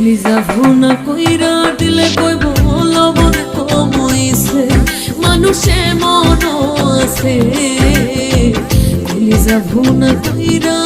কলিজা ভুনা কইরা দিলে কইব লবণ কম হইছে, মানুষে মন আছে। কলিজা ভুনা কইরা